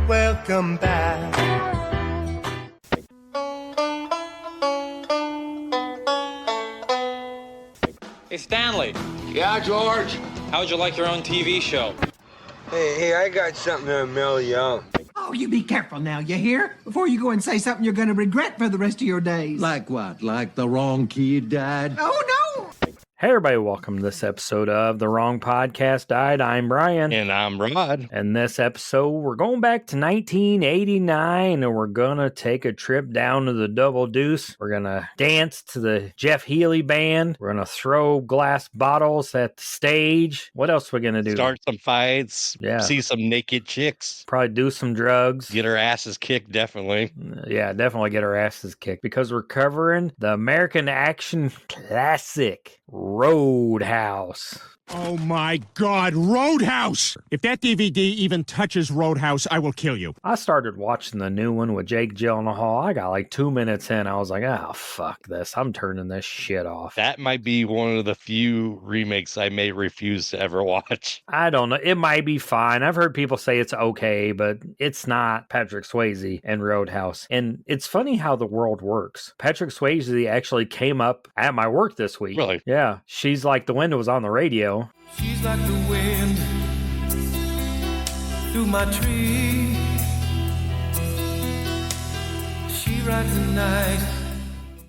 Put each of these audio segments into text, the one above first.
welcome back. Hey, Stanley. Yeah, George? How'd you like your own TV show? Hey, I got something to mail you out. Oh, you be careful now, you hear? Before you go and say something you're gonna regret for the rest of your days. Like what? Like the wrong kid died? Oh, no! Hey everybody, welcome to this episode of The Wrong Podcast Died. I'm Brian. And I'm Rod. And this episode, we're going back to 1989, and we're going to take a trip down to the Double Deuce. We're going to dance to the Healey Band. We're going to throw glass bottles at the stage. What else are we going to do? Start some fights. Yeah. See some naked chicks. Probably do some drugs. Get our asses kicked, definitely. Yeah, definitely get our asses kicked, because we're covering the American action classic, Roadhouse. Oh my God, Roadhouse! If that DVD even touches Roadhouse, I will kill you. I started watching the new one with Jake Gyllenhaal. I got like 2 minutes in. I was like, oh, fuck this. I'm turning this shit off. That might be one of the few remakes I may refuse to ever watch. I don't know. It might be fine. I've heard people say it's okay, but it's not Patrick Swayze and Roadhouse. And it's funny how the world works. Patrick Swayze actually came up at my work this week. Really? Yeah. She's Like the Wind was on the radio. She's like the wind through my tree. She rides the night.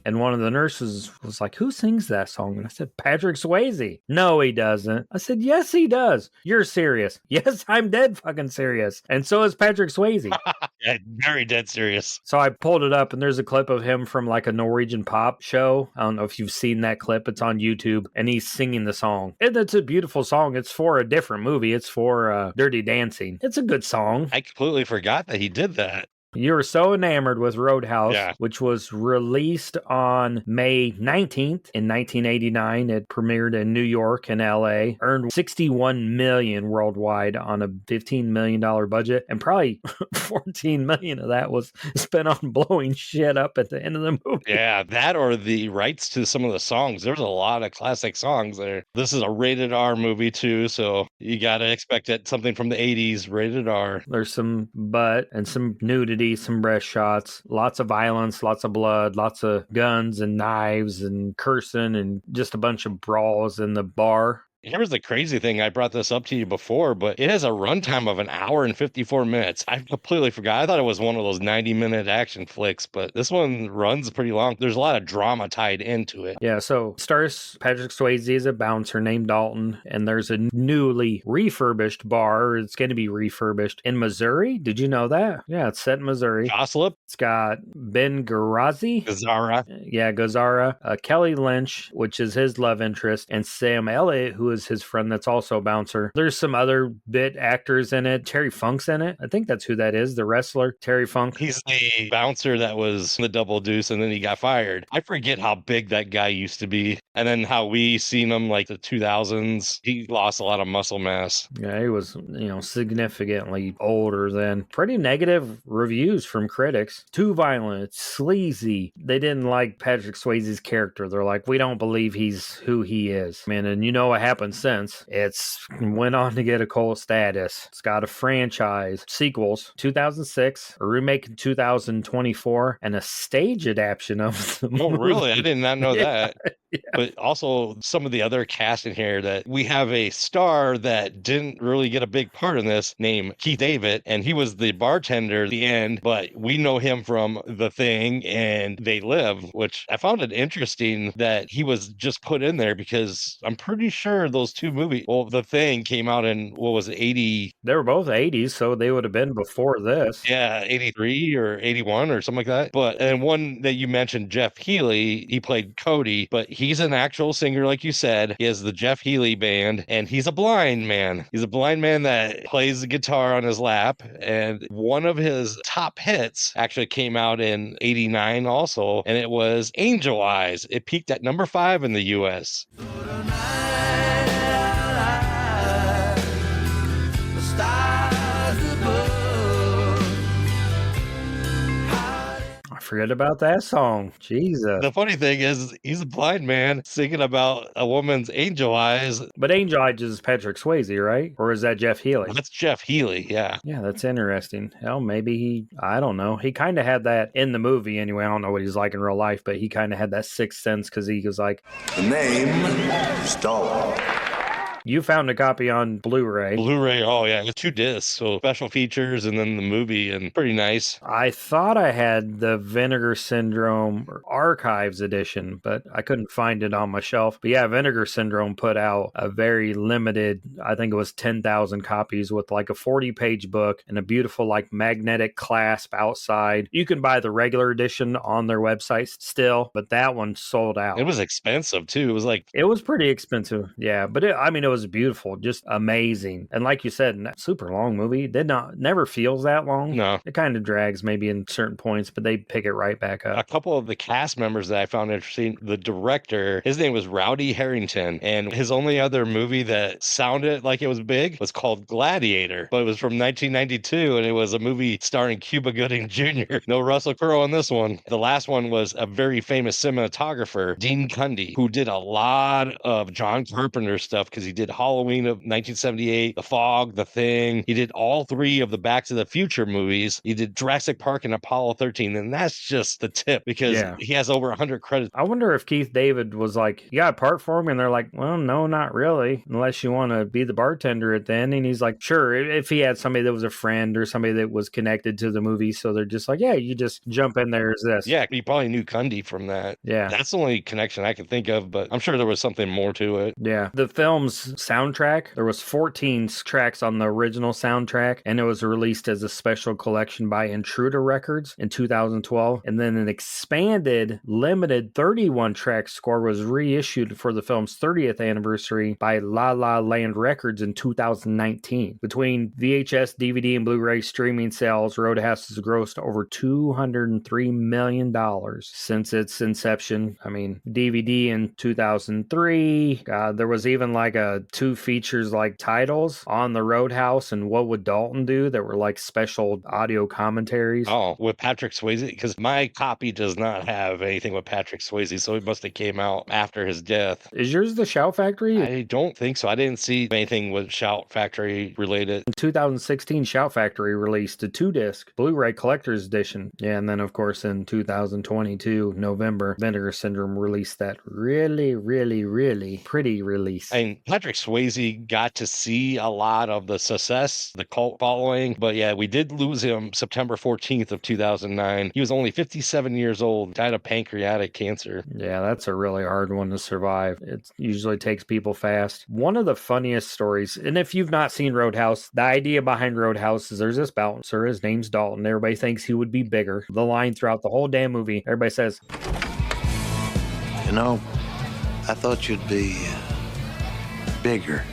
And one of the nurses was like, who sings that song? And I said, Patrick Swayze. No, he doesn't. I said, yes, he does. You're serious. Yes, I'm dead fucking serious. And so is Patrick Swayze. Yeah, very dead serious. So I pulled it up, and there's a clip of him from like a Norwegian pop show. I don't know if you've seen that clip. It's on YouTube, and he's singing the song. And it's a beautiful song. It's for a different movie. It's for Dirty Dancing. It's a good song. I completely forgot that he did that. You were so enamored with Roadhouse, Yeah. which was released on May 19th in 1989. It premiered in New York and LA, earned $61 million worldwide on a $15 million budget, and probably $14 million of that was spent on blowing shit up at the end of the movie. Yeah, that or the rights to some of the songs. There's a lot of classic songs there. This is a rated R movie too, so you gotta expect it something from the 80s, rated R. There's some butt and some nudity, some breast shots, lots of violence, lots of blood, lots of guns and knives and cursing, and just a bunch of brawls in the bar. Here's the crazy thing. I brought this up to you before, but it has a runtime of 1 hour and 54 minutes. I completely forgot. I thought it was one of those 90-minute action flicks, but this one runs pretty long. There's a lot of drama tied into it. Yeah, so stars Patrick Swayze as a bouncer named Dalton, and there's a newly refurbished bar. It's going to be refurbished in Missouri. Did you know that? Yeah, it's set in Missouri. Goslip? It's got Ben Gazzara. Gazzara. Yeah, Gazzara. Kelly Lynch, which is his love interest, and Sam Elliott, who is his friend that's also a bouncer. There's some other bit actors in it. Terry Funk's in it. I think that's who that is, the wrestler, Terry Funk. He's the bouncer that was the Double Deuce, and then he got fired. I forget how big that guy used to be, and then how we seen him like the 2000s. He lost a lot of muscle mass. Yeah, he was, significantly older then. Pretty negative reviews from critics. Too violent, sleazy. They didn't like Patrick Swayze's character. They're like, we don't believe he's who he is. Man, and you know what happened since. It's went on to get a cult status. It's got a franchise, sequels, 2006, a remake in 2024, and a stage adaptation of the movie. Oh, really? I did not know that. Yeah. But also some of the other cast in here that we have a star that didn't really get a big part in this named Keith David, and he was the bartender at the end, but we know him from The Thing and They Live, which I found it interesting that he was just put in there because I'm pretty sure those two movies, well, The Thing came out in, what was it, 80? They were both 80s, so they would have been before this. Yeah, 83 or 81 or something like that. But, and one that you mentioned, Jeff Healey, he played Cody, but he's an actual singer, like you said. He has the Healey Band, and he's a blind man. He's a blind man that plays the guitar on his lap, and one of his top hits actually came out in 89 also, and it was Angel Eyes. It peaked at number 5 in the U.S. Forget about that song. Jesus. The funny thing is, he's a blind man singing about a woman's angel eyes. But Angel Eyes is Patrick Swayze, right? Or is that Jeff Healey? That's Jeff Healey, yeah. Yeah, that's interesting. Hell, maybe I don't know. He kind of had that in the movie anyway. I don't know what he's like in real life, but he kind of had that sixth sense because he was like, The name is Dalton. you found a copy on Blu-ray. Blu-ray, oh yeah, it's 2 discs, so special features and then the movie, and pretty nice. I thought I had the Vinegar Syndrome Archives edition, but I couldn't find it on my shelf. But yeah, Vinegar Syndrome put out a very limited, I think it was 10,000 copies with like a 40-page book and a beautiful like magnetic clasp outside. You can buy the regular edition on their website still, but that one sold out. It was expensive too. It was pretty expensive, yeah, but it was beautiful, just amazing. And like you said, that super long movie never feels that long. No. It kind of drags maybe in certain points, but they pick it right back up. A couple of the cast members that I found interesting, the director, his name was Rowdy Harrington, and his only other movie that sounded like it was big was called Gladiator, but it was from 1992, and it was a movie starring Cuba Gooding Jr. No Russell Crowe on this one. The last one was a very famous cinematographer, Dean Cundy, who did a lot of John Carpenter stuff because he did Halloween of 1978, The Fog, The Thing. He did all 3 of the Back to the Future movies. He did Jurassic Park and Apollo 13, and that's just the tip because he has over 100 credits. I wonder if Keith David was like, you got a part for me? And they're like, well, no, not really, unless you want to be the bartender at the end. And he's like, sure, if he had somebody that was a friend or somebody that was connected to the movie. So they're just like, yeah, you just jump in there as this. Yeah, he probably knew Cundy from that. Yeah. That's the only connection I can think of, but I'm sure there was something more to it. Yeah. The film's soundtrack, there was 14 tracks on the original soundtrack, and it was released as a special collection by Intruder Records in 2012. And then an expanded, limited 31 track score was reissued for the film's 30th anniversary by La La Land Records in 2019. Between VHS, DVD, and Blu-ray streaming sales, Roadhouse has grossed over $203 million since its inception. I mean, DVD in 2003. There was even like 2 features like titles on the Roadhouse and What Would Dalton Do that were like special audio commentaries. Oh, with Patrick Swayze? Because my copy does not have anything with Patrick Swayze, so it must have came out after his death. Is yours the Shout Factory? I don't think so. I didn't see anything with Shout Factory related. In 2016, Shout Factory released a 2-disc Blu-ray collector's edition. Yeah, and then of course in 2022, November, Vinegar Syndrome released that really, really, really pretty release. And Patrick Swayze got to see a lot of the success, the cult following, but yeah, we did lose him September 14th of 2009. He was only 57 years old, died of pancreatic cancer. Yeah, that's a really hard one to survive. It usually takes people fast. One of the funniest stories, and if you've not seen Roadhouse, the idea behind Roadhouse is there's this bouncer, his name's Dalton. Everybody thinks he would be bigger. The line throughout the whole damn movie, everybody says, You know, I thought you'd be bigger.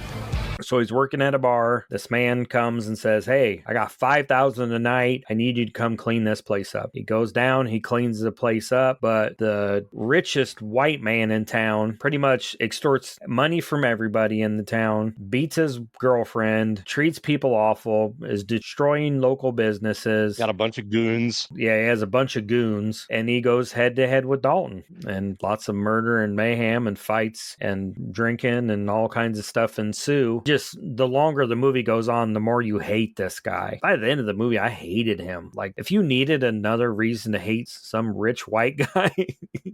So he's working at a bar. This man comes and says, hey, I got $5,000 a night. I need you to come clean this place up. He goes down, he cleans the place up, but the richest white man in town pretty much extorts money from everybody in the town, beats his girlfriend, treats people awful, is destroying local businesses. Got a bunch of goons. Yeah, he has a bunch of goons, and he goes head to head with Dalton, and lots of murder and mayhem and fights and drinking and all kinds of stuff ensue. Just the longer the movie goes on, the more you hate this guy. By the end of the movie, I hated him. Like, if you needed another reason to hate some rich white guy,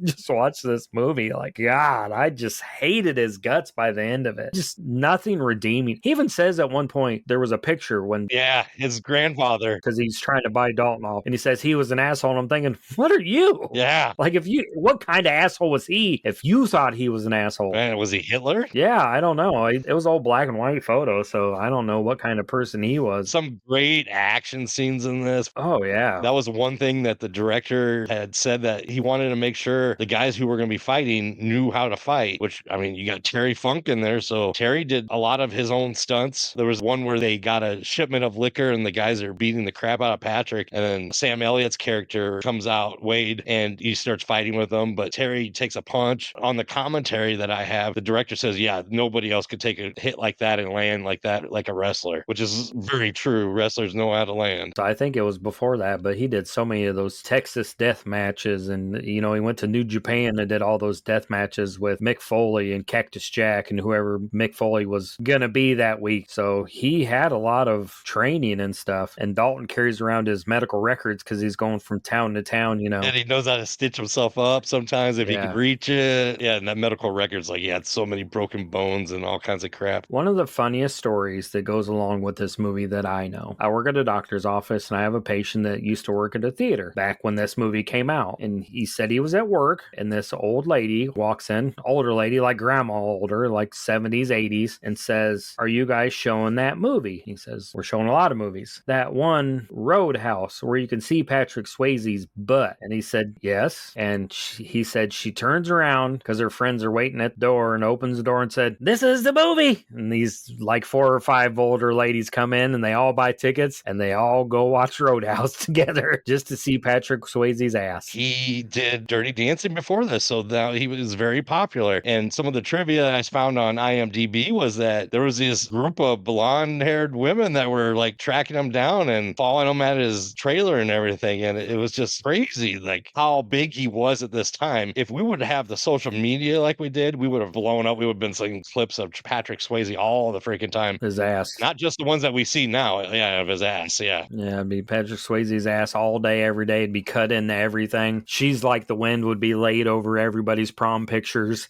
just watch this movie. Like, God, I just hated his guts by the end of it. Just nothing redeeming. He even says at one point, there was a picture when... Yeah, his grandfather. Because he's trying to buy Dalton off. And he says he was an asshole. And I'm thinking, what are you? Yeah. Like, what kind of asshole was he if you thought he was an asshole? Man, was he Hitler? Yeah, I don't know. It was all black and white photo, so I don't know what kind of person he was. Some great action scenes in this. Oh, yeah. That was one thing that the director had said, that he wanted to make sure the guys who were going to be fighting knew how to fight, which, I mean, you got Terry Funk in there, so Terry did a lot of his own stunts. There was one where they got a shipment of liquor and the guys are beating the crap out of Patrick, and then Sam Elliott's character comes out, Wade, and he starts fighting with them, but Terry takes a punch. On the commentary that I have, the director says, yeah, nobody else could take a hit like that that and land like that, like a wrestler, which is very true. Wrestlers know how to land. So I think it was before that, but he did so many of those Texas death matches. And, he went to New Japan and did all those death matches with Mick Foley and Cactus Jack and whoever Mick Foley was going to be that week. So he had a lot of training and stuff. And Dalton carries around his medical records because he's going from town to town, And he knows how to stitch himself up sometimes if he Yeah. can reach it. Yeah, and that medical record's like he had so many broken bones and all kinds of crap. One of the funniest stories that goes along with this movie that I know. I work at a doctor's office and I have a patient that used to work at a theater back when this movie came out. And he said he was at work and this old lady walks in, older lady, like grandma older, like 70s, 80s, and says, "Are you guys showing that movie?" He says, "We're showing a lot of movies. That one Roadhouse where you can see Patrick Swayze's butt." And he said, "Yes." And he said she turns around because her friends are waiting at the door and opens the door and said, "This is the movie." And these like 4 or 5 older ladies come in and they all buy tickets and they all go watch Roadhouse together just to see Patrick Swayze's ass. He did Dirty Dancing before this, so now he was very popular. And some of the trivia I found on IMDb was that there was this group of blonde-haired women that were like tracking him down and following him at his trailer and everything. And it was just crazy, like how big he was at this time. If we would have the social media like we did, we would have blown up. We would have been seeing clips of Patrick Swayze all the freaking time. His ass. Not just the ones that we see now. Yeah, of his ass. Yeah. Yeah, it'd be Patrick Swayze's ass all day, every day. It'd be cut into everything. She's like the wind would be laid over everybody's prom pictures.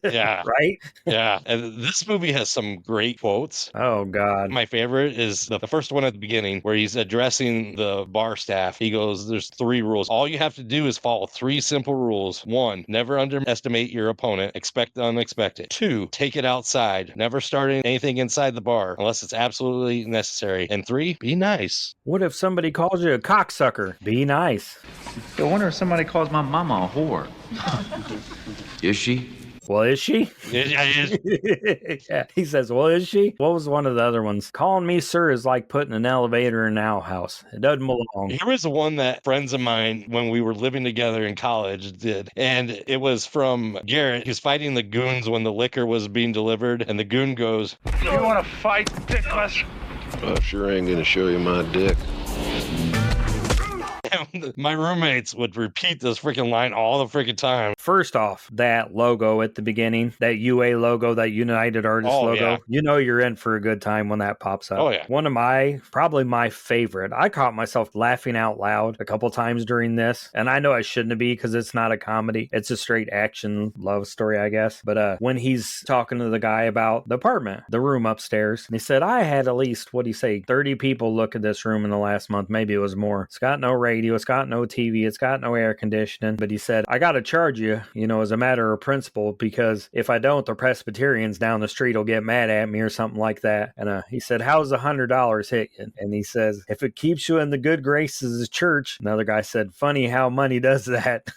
Yeah. Right? Yeah. And this movie has some great quotes. Oh, God. My favorite is the first one at the beginning where he's addressing the bar staff. He goes, "There's 3 rules. All you have to do is follow 3 simple rules. 1, never underestimate your opponent. Expect the unexpected. 2, take it outside. Never start anything inside the bar unless it's absolutely necessary. And 3, be nice." What if somebody calls you a cocksucker? Be nice. I wonder if somebody calls my mama a whore. Is she? Well, is she? Yeah, Yeah. He says, "Well, is she?" What was one of the other ones? "Calling me sir is like putting an elevator in an outhouse. It doesn't belong." Here was the one that friends of mine, when we were living together in college, did. And it was from Garrett. He's fighting the goons when the liquor was being delivered. And the goon goes, "You want to fight, dickless?" I sure ain't gonna show you my dick. and my roommates would repeat this freaking line all the freaking time. First off, that logo at the beginning, that UA logo, that United Artists logo, yeah. You know you're in for a good time when that pops up. Oh, yeah. One of probably my favorite. I caught myself laughing out loud a couple times during this, and I know I shouldn't be because it's not a comedy. It's a straight action love story, I guess. But when he's talking to the guy about the apartment, the room upstairs, and he said, I had at least, 30 people look at this room in the last month. Maybe it was more. It's got no radio. It's got no TV. It's got no air conditioning. But he said, I got to charge you, as a matter of principle, because if I don't, the Presbyterians down the street will get mad at me or something like that. And he said, how's $100 hit you? And he says, if it keeps you in the good graces of the church. Another guy said, funny how money does that.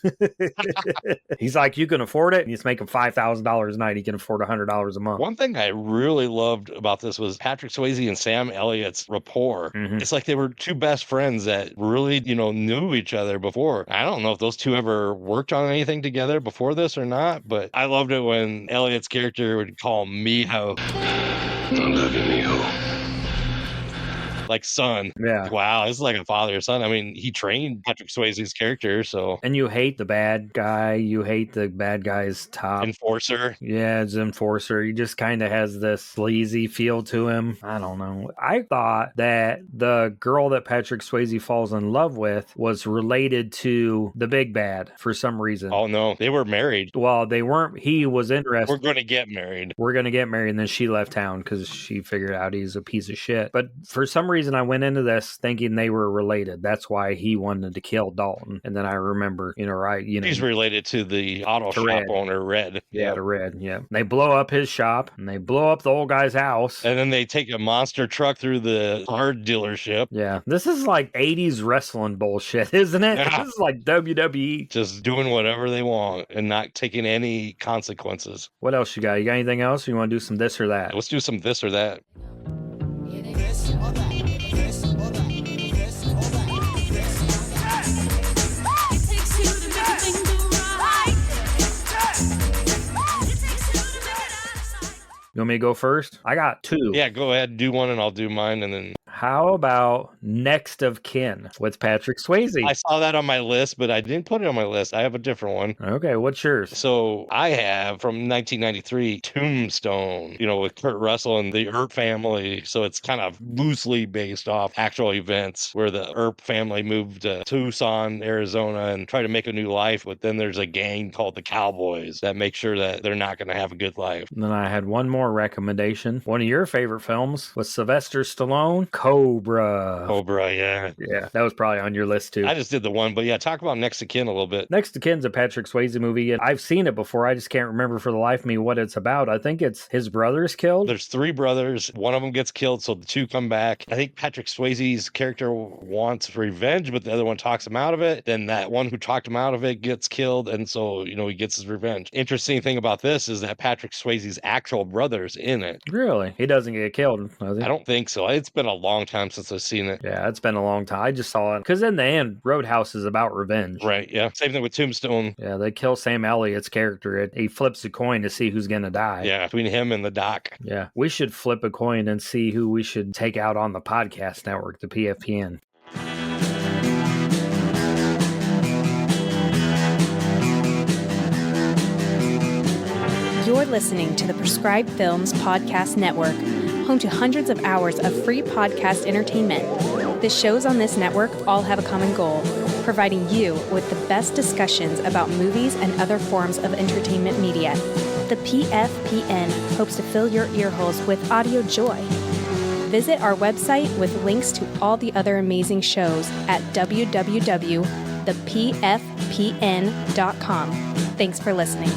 He's like, you can afford it. And he's making $5,000 a night. He can afford $100 a month. One thing I really loved about this was Patrick Swayze and Sam Elliott's rapport. Mm-hmm. It's like they were two best friends that really, knew each other before. I don't know if those two ever worked on anything together before this or not, but I loved it when Elliott's character would call him Mijo. I love you, mijo. Like son. Yeah. Wow, this is like a father or son. I mean, he trained Patrick Swayze's character, so. And you hate the bad guy. You hate the bad guy's top. Enforcer. Yeah, it's enforcer. He just kind of has this sleazy feel to him. I don't know. I thought that the girl that Patrick Swayze falls in love with was related to the big bad for some reason. Oh, no. They were married. Well, they weren't. He was interested. We're going to get married. We're going to get married. And then she left town because she figured out he's a piece of shit. But for some reason, I went into this thinking they were related. That's why he wanted to kill Dalton. And then I remember, He's related to the auto shop Red. owner, Red. Yeah, to Red. Yeah. They blow up his shop and they blow up the old guy's house. And then they take a monster truck through the car dealership. Yeah. This is like 80s wrestling bullshit, isn't it? Yeah. This is like WWE. Just doing whatever they want and not taking any consequences. What else you got? You got anything else? Or you want to do some this or that? Let's do some this or that. You want me to go first? I got two. Yeah, go ahead, do one, and I'll do mine, and then How about Next of Kin with Patrick Swayze? I saw that on my list, but I didn't put it on my list. I have a different one. Okay, what's yours? So I have from 1993 Tombstone, with Kurt Russell and the Earp family. So it's kind of loosely based off actual events where the Earp family moved to Tucson, Arizona, and try to make a new life. But then there's a gang called the Cowboys that make sure that they're not going to have a good life. And then I had one more recommendation. One of your favorite films was Sylvester Stallone, Cobra. Cobra, yeah. Yeah, that was probably on your list too. I just did the one, but yeah, talk about Next of Kin a little bit. Next of Kin's a Patrick Swayze movie, and I've seen it before. I just can't remember for the life of me what it's about. I think it's his brother's killed. There's three brothers. One of them gets killed, so the two come back. I think Patrick Swayze's character wants revenge, but the other one talks him out of it. Then that one who talked him out of it gets killed, and so, he gets his revenge. Interesting thing about this is that Patrick Swayze's actual brother's in it. Really? He doesn't get killed, does he? I don't think so. It's been a long time since I've seen it. Yeah, it's been a long time. I just saw it. Because in the end, Roadhouse is about revenge. Right, yeah. Same thing with Tombstone. Yeah, they kill Sam Elliott's character. He flips a coin to see who's going to die. Yeah, between him and the doc. Yeah, we should flip a coin and see who we should take out on the podcast network, the PFPN. You're listening to the Prescribed Films Podcast Network, home to hundreds of hours of free podcast entertainment. The shows on this network all have a common goal, providing you with the best discussions about movies and other forms of entertainment media. The PFPN hopes to fill your earholes with audio joy. Visit our website with links to all the other amazing shows at www.thepfpn.com. Thanks for listening.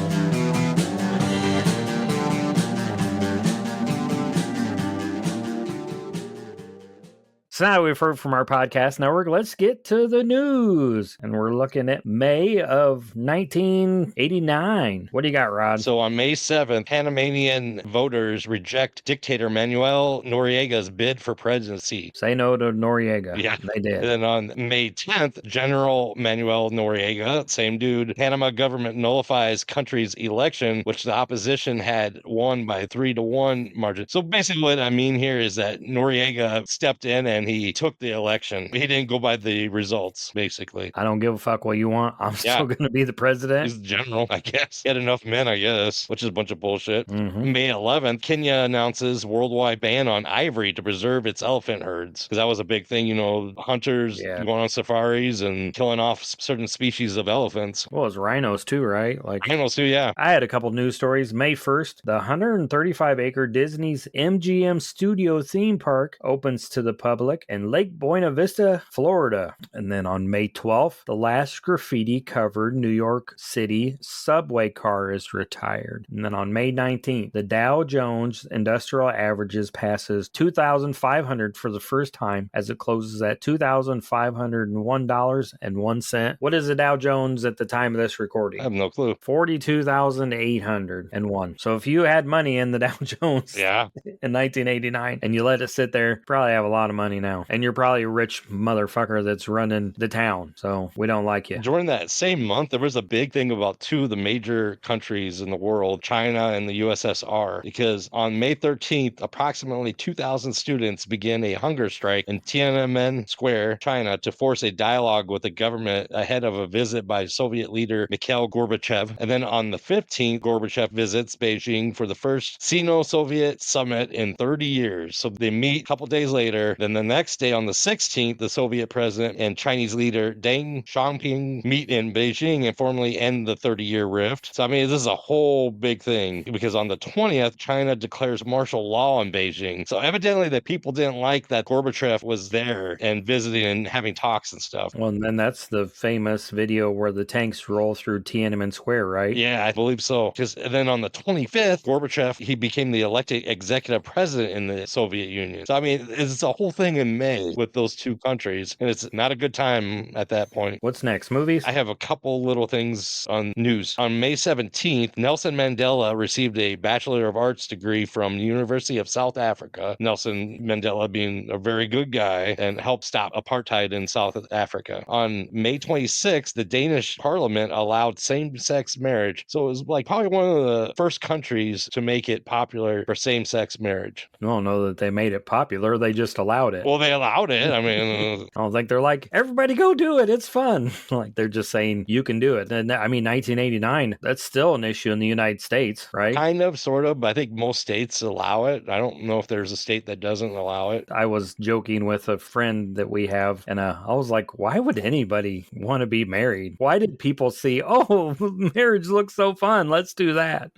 So now we've heard from our podcast network, let's get to the news. And we're looking at May of 1989. What do you got, Rod? So on May 7th, Panamanian voters reject dictator Manuel Noriega's bid for presidency. Say no to Noriega. Yeah, they did. And then on May 10th, General Manuel Noriega, same dude, Panama government nullifies country's election, which the opposition had won by 3-1 margin. So basically what I mean here is that Noriega stepped in and he took the election. He didn't go by the results, basically. I don't give a fuck what you want. I'm still going to be the president. He's the general, I guess. He had enough men, I guess, which is a bunch of bullshit. Mm-hmm. May 11th, Kenya announces worldwide ban on ivory to preserve its elephant herds. Because that was a big thing, hunters going on safaris and killing off certain species of elephants. Well, it's rhinos too, right? Rhinos too, yeah. I had a couple news stories. May 1st, the 135-acre Disney's MGM Studio theme park opens to the public in Lake Buena Vista, Florida. And then on May 12th, the last graffiti-covered New York City subway car is retired. And then on May 19th, the Dow Jones Industrial Averages passes 2,500 for the first time as it closes at $2,501.01. What is the Dow Jones at the time of this recording? I have no clue. 42,801. So if you had money in the Dow Jones in 1989 and you let it sit there, probably have a lot of money now. And you're probably a rich motherfucker that's running the town. So we don't like you. During that same month, there was a big thing about two of the major countries in the world, China and the USSR, because on May 13th, approximately 2,000 students began a hunger strike in Tiananmen Square, China, to force a dialogue with the government ahead of a visit by Soviet leader Mikhail Gorbachev. And then on the 15th, Gorbachev visits Beijing for the first Sino-Soviet summit in 30 years. So they meet a couple days later. Then the next day, on the 16th, the Soviet president and Chinese leader Deng Xiaoping meet in Beijing and formally end the 30-year rift. So, this is a whole big thing because on the 20th, China declares martial law in Beijing. So evidently the people didn't like that Gorbachev was there and visiting and having talks and stuff. Well, and then that's the famous video where the tanks roll through Tiananmen Square, right? Yeah, I believe so. Because then on the 25th, Gorbachev, he became the elected executive president in the Soviet Union. So, it's a whole thing in May with those two countries, and it's not a good time at that point. What's next? Movies? I have a couple little things on news. On May 17th, Nelson Mandela received a Bachelor of Arts degree from the University of South Africa. Nelson Mandela being a very good guy and helped stop apartheid in South Africa. On May 26th, the Danish parliament allowed same-sex marriage. So it was like probably one of the first countries to make it popular for same-sex marriage. I don't know that they made it popular. They just allowed it. Well, they allowed it. I mean, I don't think they're like, everybody go do it. It's fun. Like they're just saying you can do it. And I mean, 1989, that's still an issue in the United States, right? Kind of, sort of. But I think most states allow it. I don't know if there's a state that doesn't allow it. I was joking with a friend that we have, and I was like, why would anybody want to be married? Why did people see, oh, marriage looks so fun. Let's do that.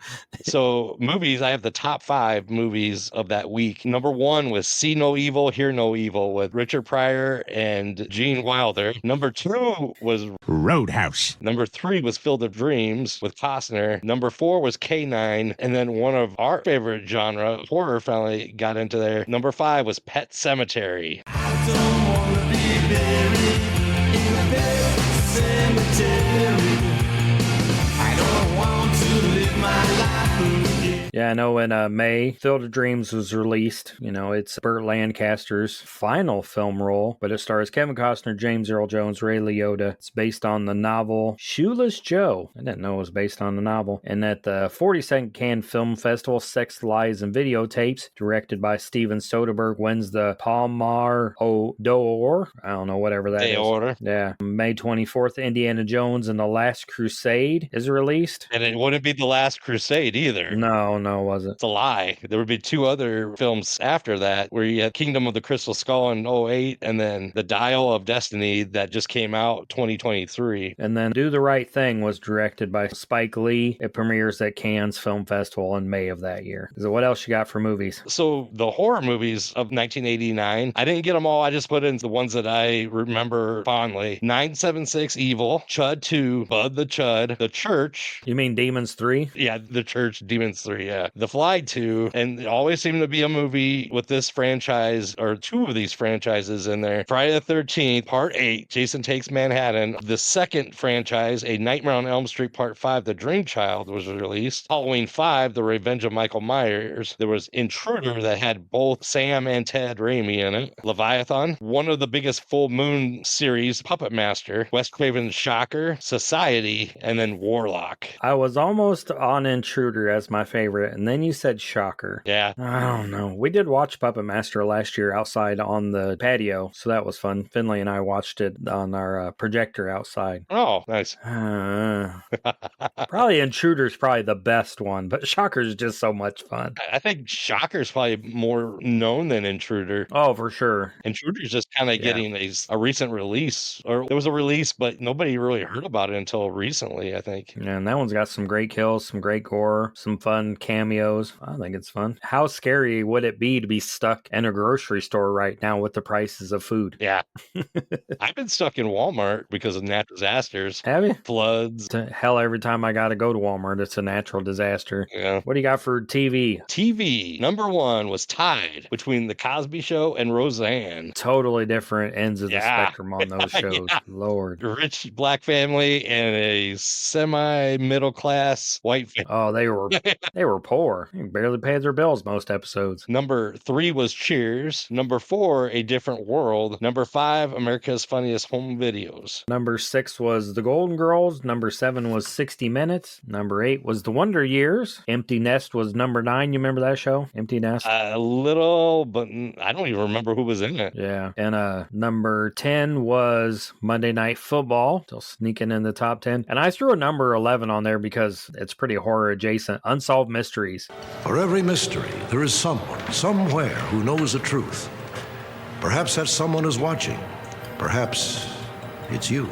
So movies, I have the top 5 movies of that week. Number 1 was See No Evil, Hear No Evil with Richard Pryor and Gene Wilder. Number 2 was Roadhouse. Number 3 was Field of Dreams with Costner. Number 4 was K9. And then one of our favorite genre, horror, finally got into there. Number 5 was Pet Sematary. I don't wanna be buried in a pet cemetery. I don't want to live my life again. Yeah, I know in May, Field of Dreams was released. You know, it's Burt Lancaster's final film role, but it stars Kevin Costner, James Earl Jones, Ray Liotta. It's based on the novel Shoeless Joe. I didn't know it was based on the novel. And at the 42nd Cannes Film Festival, Sex, Lies, and Videotapes, directed by Steven Soderbergh, wins the Palmar d'Or. I don't know, whatever that is. Yeah. May 24th, Indiana Jones and the Last Crusade is released. And it wouldn't be The Last Crusade either. No, was it? It's a lie. There would be 2 other films after that where you had Kingdom of the Crystal Skull in 2008 and then The Dial of Destiny that just came out 2023. And then Do the Right Thing was directed by Spike Lee. It premieres at Cannes Film Festival in May of that year. So what else you got for movies? So the horror movies of 1989, I didn't get them all. I just put in the ones that I remember fondly. 976 Evil, Chud 2, Bud the Chud, The Church. You mean Demons 3? Yeah, The Church, Demons 3, yeah. The Fly 2, and it always seemed to be a movie with this franchise, or 2 of these franchises in there. Friday the 13th, Part 8, Jason Takes Manhattan. The second franchise, A Nightmare on Elm Street Part 5, The Dream Child, was released. Halloween 5, The Revenge of Michael Myers. There was Intruder that had both Sam and Ted Raimi in it. Leviathan, one of the biggest full moon series, Puppet Master. Wes Craven's Shocker, Society, and then Warlock. I was almost on Intruder as my favorite, and then you said Shocker. Yeah. I don't know. We did watch Puppet Master last year outside on the patio, so that was fun. Finley and I watched it on our projector outside. Oh, nice. Probably Intruder's probably the best one, but Shocker's just so much fun. I think Shocker's probably more known than Intruder. Oh, for sure. Intruder's just kind of getting a recent release, or there was a release, but nobody really heard about it until recently, I think. Yeah, and that one's got some great kills, some great gore, some fun cameos. I think it's fun. How scary would it be to be stuck in a grocery store right now with the prices of food? Yeah. I've been stuck in Walmart because of natural disasters. Have you? Floods. Hell, every time I got to go to Walmart, it's a natural disaster. Yeah. What do you got for TV? TV, number 1 was tied between The Cosby Show and Roseanne. Totally different ends of the spectrum on those shows. Yeah. Lord. Rich black family and a semi-middle class white family. Oh, they were poor. They barely paid their bills most episodes. Number 3 was Cheers. Number 4, A Different World. Number 5, America's Funniest Home Videos. Number 6 was The Golden Girls. Number 7 was 60 Minutes. Number 8 was The Wonder Years. Empty Nest was number 9. You remember that show? Empty Nest? A little, but I don't even remember who was in it. Yeah. And number 10 was Monday Night Football. Still sneaking in the top 10. And I threw a number 11 on there because it's pretty horror adjacent. Unsolved Mysteries. For every mystery, there is someone, somewhere, who knows the truth. Perhaps that someone is watching. Perhaps it's you.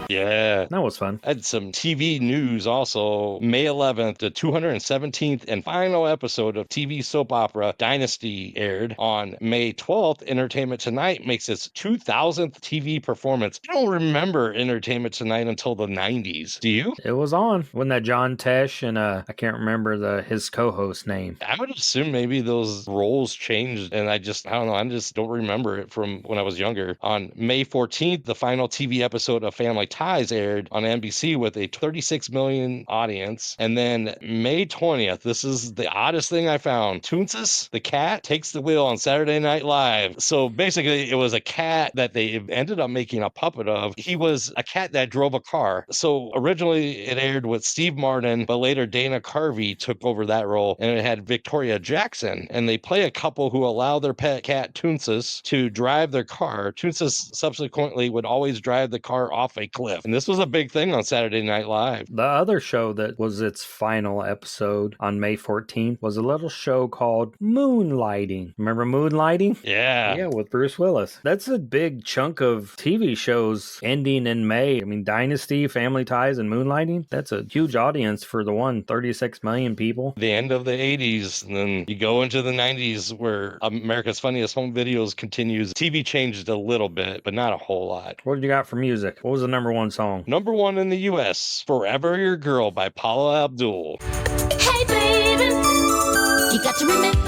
Yeah. That was fun. I had some TV news also. May 11th, the 217th and final episode of TV soap opera Dynasty aired. On May 12th, Entertainment Tonight makes its 2000th TV performance. I don't remember Entertainment Tonight until the 90s. Do you? It was on. Wasn't that John Tesh and I can't remember his co-host name. I would assume maybe those roles changed, and I don't know. I just don't remember it from when I was younger. On May 14th, the final TV episode of Family Ties aired on NBC with a 36 million audience. And then May 20th, this is the oddest thing I found. Toonces, the cat, takes the wheel on Saturday Night Live. So basically, it was a cat that they ended up making a puppet of. He was a cat that drove a car. So originally, it aired with Steve Martin, but later Dana Carvey took over that role, and it had Victoria Jackson. And they play a couple who allow their pet cat, Toonces, to drive their car. Toonces subsequently would always drive the car off a cliff. And this was a big thing on Saturday Night Live. The other show that was its final episode on May 14th was a little show called Moonlighting. Remember Moonlighting? Yeah. Yeah, with Bruce Willis. That's a big chunk of TV shows ending in May. I mean, Dynasty, Family Ties, and Moonlighting. That's a huge audience for the 36 million people. The end of the 80s, and then you go into the 90s where America's Funniest Home Videos continues. TV changed a little bit, but not a whole lot. What did you got for music? What was the number one song? Number one in the U.S., Forever Your Girl by Paula Abdul. Hey, baby, you got to remember,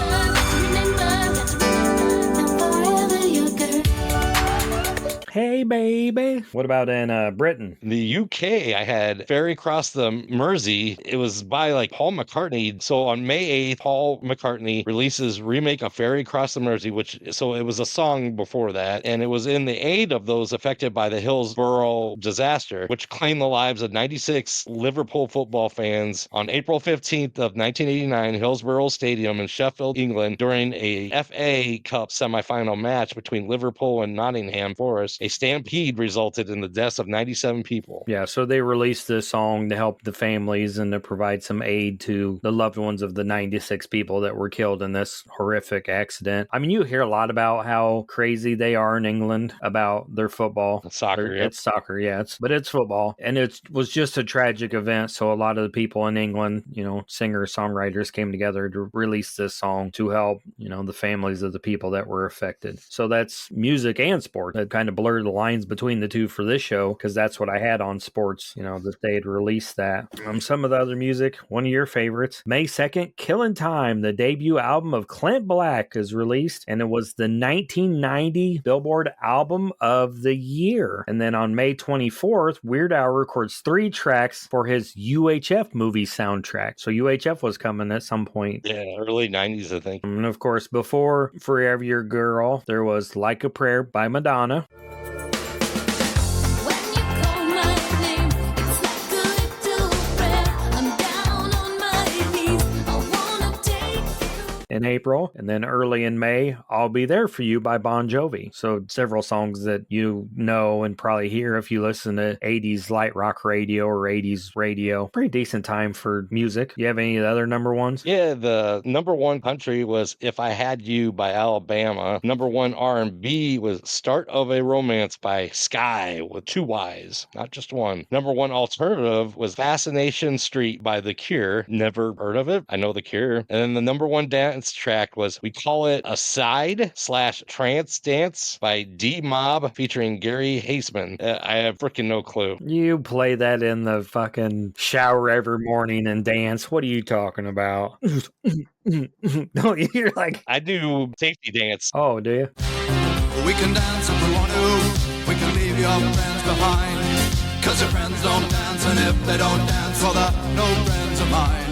forever your girl. Hey, baby. What about in Britain? In the UK, I had Ferry Cross the Mersey. It was by like Paul McCartney. So on May 8th, Paul McCartney releases remake of Ferry Cross the Mersey, so it was a song before that. And it was in the aid of those affected by the Hillsborough disaster, which claimed the lives of 96 Liverpool football fans. On April 15th of 1989, Hillsborough Stadium in Sheffield, England, during a FA Cup semifinal match between Liverpool and Nottingham Forest, a stampede resulted in the deaths of 97 people. Yeah, so they released this song to help the families and to provide some aid to the loved ones of the 96 people that were killed in this horrific accident. I mean, you hear a lot about how crazy they are in England about their football. Soccer, yep. It's soccer, yeah, but it's football. And it was just a tragic event, so a lot of the people in England, singers, songwriters came together to release this song to help, the families of the people that were affected. So that's music and sport. That kind of blurred the lines between the two for this show, because that's what I had on sports, that they had released that. Some of the other music, one of your favorites, May 2nd, Killin' Time, the debut album of Clint Black, is released, and it was the 1990 Billboard Album of the Year. And then on May 24th, Weird Al records 3 tracks for his UHF movie soundtrack. So UHF was coming at some point. Yeah, early 90s, I think. And of course, before Forever Your Girl, there was Like a Prayer by Madonna. In April, and then early in May, I'll Be There For You by Bon Jovi. So several songs that you know and probably hear if you listen to 80s light rock radio or 80s radio. Pretty decent time for music. You have any of the other number ones? Yeah, the number one country was If I Had You by Alabama. Number one R&B was Start of a Romance by Sky with 2 Y's, not just one. Number one alternative was Fascination Street by The Cure. Never heard of it. I know The Cure. And then the number one dance track was We Call It a Side/Trance Dance by D-Mob featuring Gary Haseman. I have freaking no clue. You play that in the fucking shower every morning and dance. What are you talking about? No, you're like... I do safety dance. Oh, do you? We can dance if we want to. We can leave your friends behind. Cause your friends don't dance, and if they don't dance, well, they're no friends of mine.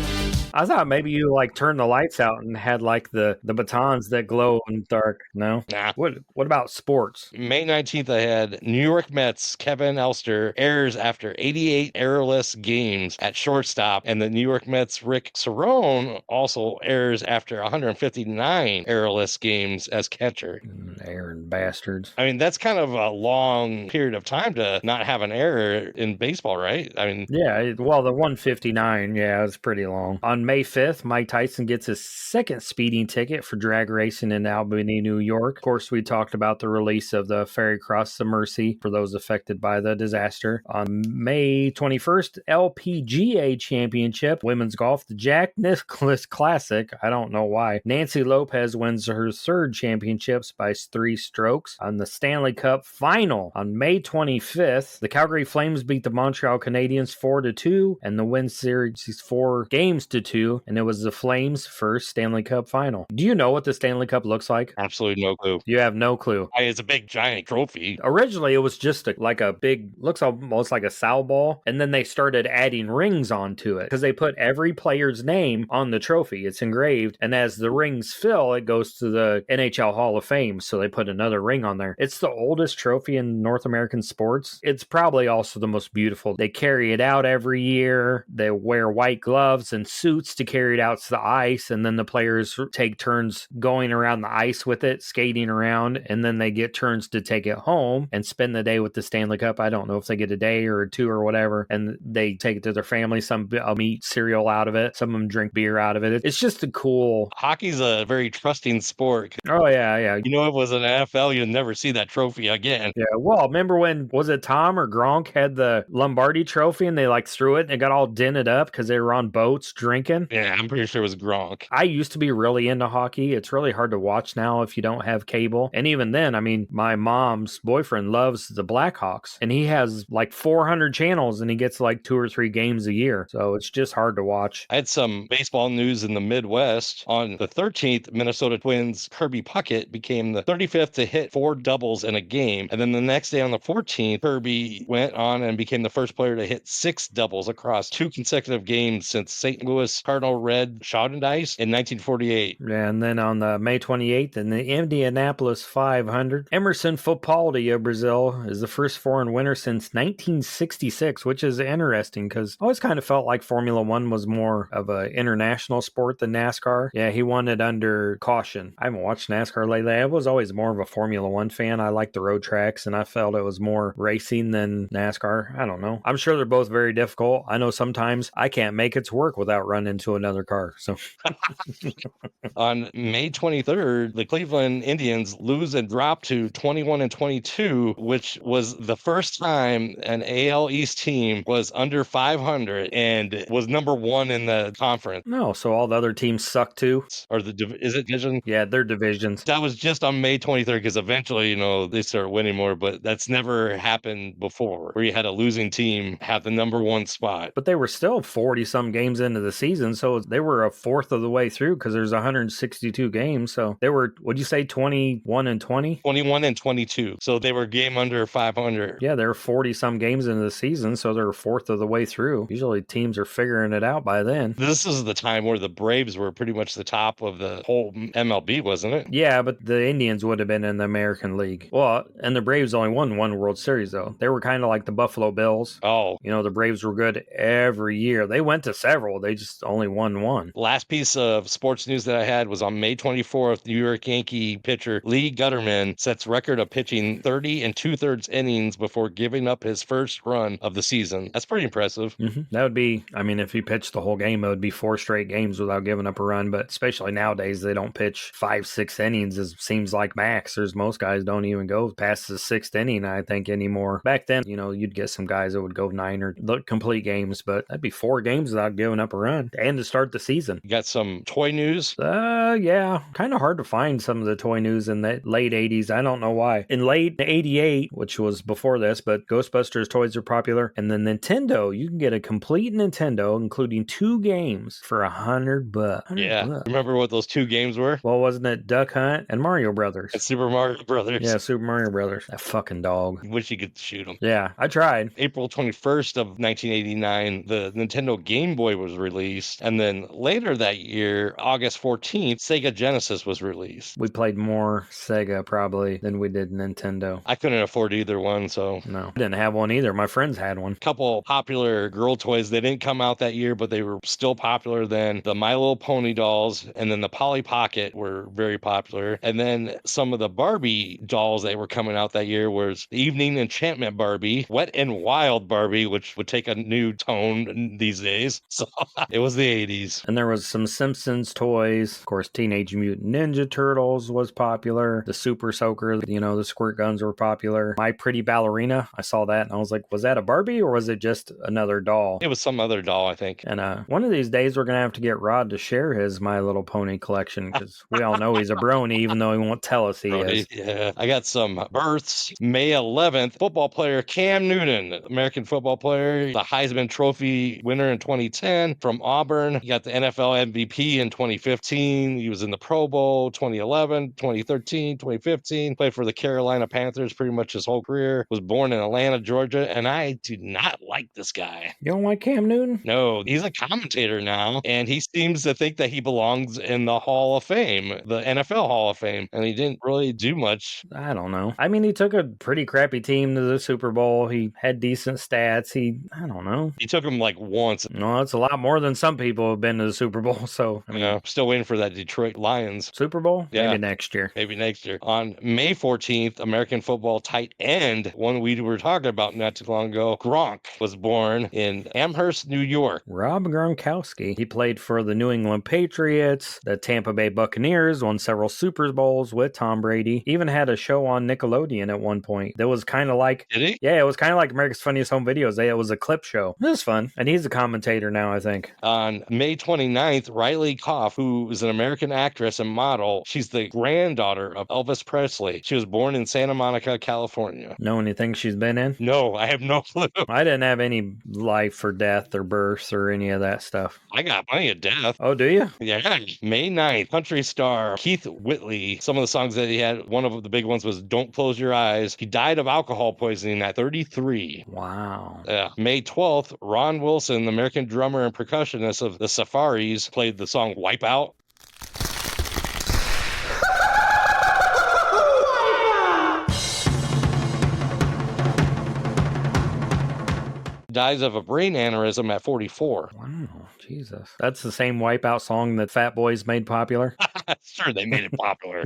I thought maybe you turned the lights out and had the batons that glow in the dark. No? Nah. What about sports? May 19th, I had New York Mets Kevin Elster errors after 88 errorless games at shortstop, and the New York Mets Rick Cerrone also errors after 159 errorless games as catcher. Erring bastards. I mean, that's kind of a long period of time to not have an error in baseball, right? I mean, yeah, well, the 159, yeah, it was pretty long. On May 5th, Mike Tyson gets his second speeding ticket for drag racing in Albany, New York. Of course, we talked about the release of the Ferry Cross the Mercy for those affected by the disaster. On May 21st, LPGA Championship, women's golf, the Jack Nicklaus Classic. I don't know why. Nancy Lopez wins her third championships by 3 strokes. On the Stanley Cup Final, on May 25th, the Calgary Flames beat the Montreal Canadiens 4-2, and the win series 4-2, and it was the Flames' first Stanley Cup Final. Do you know what the Stanley Cup looks like? Absolutely no clue. You have no clue. It's a big giant trophy. Originally, it was just like a big, looks almost like a sow ball, and then they started adding rings onto it because they put every player's name on the trophy. It's engraved, and as the rings fill, it goes to the NHL Hall of Fame, so they put another ring on there. It's the oldest trophy in North American sports. It's probably also the most beautiful. They carry it out every year. They wear white gloves and suits to carry it out to the ice, and then the players take turns going around the ice with it, skating around, and then they get turns to take it home and spend the day with the Stanley Cup. I don't know if they get a day or 2 or whatever, and they take it to their family. Some eat cereal out of it. Some of them drink beer out of it. It's just a cool... Hockey's a very trusting sport. Oh, yeah. You know, if it was an NFL, you'd never see that trophy again. Yeah, well, remember when, was it Tom or Gronk had the Lombardi trophy and they like threw it and it got all dented up because they were on boats drinking? Yeah, I'm pretty sure it was Gronk. I used to be really into hockey. It's really hard to watch now if you don't have cable. And even then, I mean, my mom's boyfriend loves the Blackhawks and he has like 400 channels and he gets like 2 or 3 games a year. So it's just hard to watch. I had some baseball news in the Midwest. On the 13th, Minnesota Twins Kirby Puckett became the 35th to hit 4 doubles in a game. And then the next day on the 14th, Kirby went on and became the first player to hit 6 doubles across 2 consecutive games since St. Louis Cardinal Red Dice in 1948. Yeah, and then on the May 28th in the Indianapolis 500, Emerson Fittipaldi of Brazil is the first foreign winner since 1966, which is interesting because I always kind of felt like Formula One was more of an international sport than NASCAR. Yeah, he won it under caution. I haven't watched NASCAR lately. I was always more of a Formula One fan. I like the road tracks, and I felt it was more racing than NASCAR. I don't know. I'm sure they're both very difficult. I know sometimes I can't make it to work without running into another car. So on May 23rd, the Cleveland Indians lose and drop to 21-22, which was the first time an AL East team was under 500 and was number 1 in the conference. No, so all the other teams suck too? Or is it division? Yeah, they're divisions. That was just on May 23rd because eventually, they start winning more, but that's never happened before where you had a losing team have the number 1 spot. But they were still 40-some games into the season, so they were a fourth of the way through because there's 162 games. So they were, what'd you say, 21-20? 21-22. So they were game under 500. Yeah, they're 40-some games into the season, so they're a fourth of the way through. Usually teams are figuring it out by then. This is the time where the Braves were pretty much the top of the whole MLB, wasn't it? Yeah, but the Indians would have been in the American League. Well, and the Braves only won 1 World Series, though. They were kind of like the Buffalo Bills. Oh. The Braves were good every year. They went to several. They just only won 1. Last piece of sports news that I had was on May 24th, New York Yankee pitcher Lee Gutterman sets record of pitching 30 2/3 innings before giving up his first run of the season. That's pretty impressive. Mm-hmm. That would be, if he pitched the whole game, it would be 4 straight games without giving up a run. But especially nowadays, they don't pitch 5-6 innings. It seems like max. There's most guys don't even go past the 6th inning, I think, anymore. Back then, you'd get some guys that would go 9 or complete games, but that'd be 4 games without giving up a run and to start the season. You got some toy news? Yeah. Kind of hard to find some of the toy news in the late 80s. I don't know why. In late 88, which was before this, but Ghostbusters toys are popular. And then Nintendo, you can get a complete Nintendo, including 2 games for $100. Yeah. Remember what those 2 games were? Well, wasn't it Duck Hunt and Mario Brothers? And Super Mario Brothers. Yeah, Super Mario Brothers. That fucking dog. Wish you could shoot him. Yeah, I tried. April 21st of 1989, the Nintendo Game Boy was released. And then later that year, August 14th, Sega Genesis was released. We played more Sega probably than we did Nintendo. I couldn't afford either one, so. No, I didn't have one either. My friends had one. Couple popular girl toys. They didn't come out that year, but they were still popular then. The My Little Pony dolls and then the Polly Pocket were very popular. And then some of the Barbie dolls that were coming out that year was Evening Enchantment Barbie, Wet and Wild Barbie, which would take a new tone these days. So it was the 80s. And there was some Simpsons toys. Of course, Teenage Mutant Ninja Turtles was popular. The Super Soaker, the squirt guns were popular. My Pretty Ballerina, I saw that and I was like, was that a Barbie or was it just another doll? It was some other doll, I think. And one of these days we're going to have to get Rod to share his My Little Pony collection because we all know he's a brony, even though he won't tell us he is. Yeah, I got some births. May 11th, football player Cam Newton, American football player, the Heisman Trophy winner in 2010 from Auburn. He got the NFL MVP in 2015. He was in the Pro Bowl 2011, 2013, 2015. Played for the Carolina Panthers pretty much his whole career. Was born in Atlanta, Georgia, and I do not like this guy. You don't like Cam Newton? No, he's a commentator now, and he seems to think that he belongs in the Hall of Fame, the NFL Hall of Fame, and he didn't really do much. I don't know. I mean, he took a pretty crappy team to the Super Bowl. He had decent stats. I don't know. He took him like once. No, it's a lot more than some people have been to the Super Bowl, so. I mean, still waiting for that Detroit Lions. Super Bowl? Yeah. Maybe next year. Maybe next year. On May 14th, American football tight end, one we were talking about not too long ago, Gronk, was born in Amherst, New York. Rob Gronkowski. He played for the New England Patriots, the Tampa Bay Buccaneers, won several Super Bowls with Tom Brady, even had a show on Nickelodeon at one point that was kind of like... Did he? Yeah, it was kind of like America's Funniest Home Videos. It was a clip show. It was fun. And he's a commentator now, I think. On May 29th, Riley Koff, who is an American actress and model, she's the granddaughter of Elvis Presley. She was born in Santa Monica, California. Know anything she's been in? No, I have no clue. I didn't have any life or death or birth or any of that stuff. I got plenty of death. Oh, do you? Yeah. May 9th, country star Keith Whitley. Some of the songs that he had, one of the big ones was Don't Close Your Eyes. He died of alcohol poisoning at 33. Wow. Yeah. May 12th, Ron Wilson, the American drummer and percussionist of the Safaris, played the song Wipeout. Dies of a brain aneurysm at 44. Wow, Jesus. That's the same Wipeout song that Fat Boys made popular? Sure, they made it popular.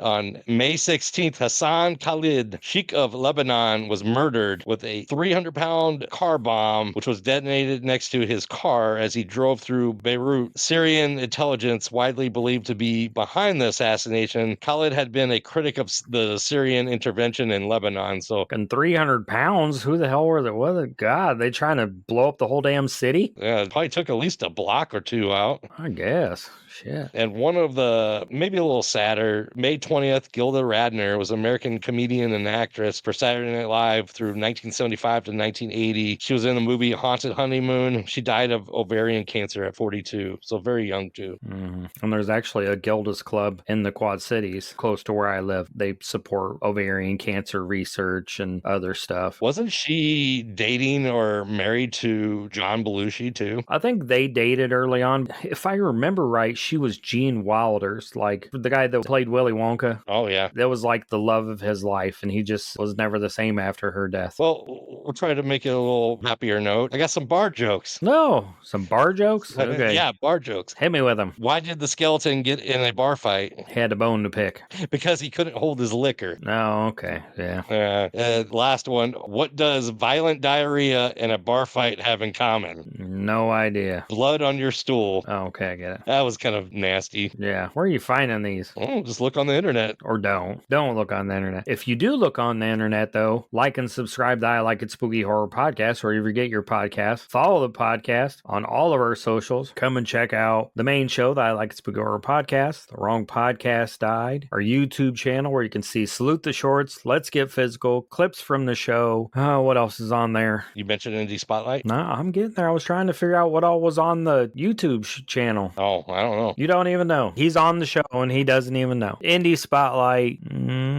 On May 16th, Hassan Khalid, Sheikh of Lebanon, was murdered with a 300-pound car bomb, which was detonated next to his car as he drove through Beirut. Syrian intelligence widely believed to be behind the assassination. Khalid had been a critic of the Syrian intervention in Lebanon. So, and 300 pounds? Who the hell were they? What the God? They trying to blow up the whole damn city? Yeah, it probably took at least a block or two out. I guess. Shit. And one of the, maybe a little sadder, May 20th, Gilda Radner was an American comedian and actress for Saturday Night Live through 1975 to 1980. She was in the movie Haunted Honeymoon. She died of ovarian cancer at 42, so very young too. Mm-hmm. And there's actually a Gilda's Club in the Quad Cities, close to where I live. They support ovarian cancer research and other stuff. Wasn't she dating or married to John Belushi too? I think they dated early on. If I remember right, she was Gene Wilder's, like the guy that played Willy Wonka. Oh, yeah. That was like the love of his life, and he just was never the same after her death. Well, we'll try to make it a little happier note. I got some bar jokes. No, some bar jokes? Okay. Yeah, bar jokes. Hit me with them. Why did the skeleton get in a bar fight? He had a bone to pick. Because he couldn't hold his liquor. Oh, okay. Yeah. Last one. What does violent diarrhea and a bar fight have in common? No idea. Blood on your stool. Oh, okay, I get it. That was kind of nasty. Yeah. Where are you finding these? Oh, just look on the internet. Or don't. Don't look on the internet. If you do look on the internet, though, like and subscribe to I Like It Spooky Horror Podcast, wherever you get your podcast. Follow the podcast on all of our socials. Come and check out the main show, the I Like It Spooky Horror Podcast. The Wrong Podcast Died. Our YouTube channel where you can see Salute the Shorts, Let's Get Physical, clips from the show. What else is on there? You mentioned Indie Spotlight? No, I'm getting there. I was trying to figure out what all was on the YouTube channel. Oh, I don't know. You don't even know. He's on the show and he doesn't even know. Indie Spotlight.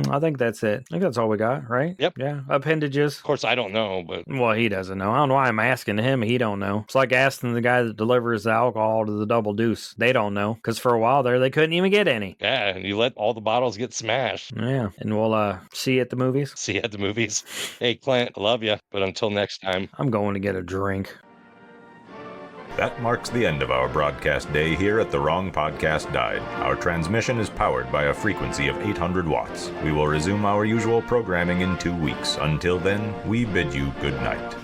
I think that's it. I think that's all we got, right? Yep. Yeah. Appendages. Of course, I don't know, but... Well, he doesn't know. I don't know why I'm asking him. He don't know. It's like asking the guy that delivers the alcohol to the Double Deuce. They don't know. Because for a while there, they couldn't even get any. Yeah, and you let all the bottles get smashed. Yeah. And we'll see you at the movies. See you at the movies. Hey, Clint, I love you. But until next time. I'm going to get a drink. That marks the end of our broadcast day here at The Wrong Podcast Died. Our transmission is powered by a frequency of 800 watts. We will resume our usual programming in 2 weeks. Until then, we bid you good night.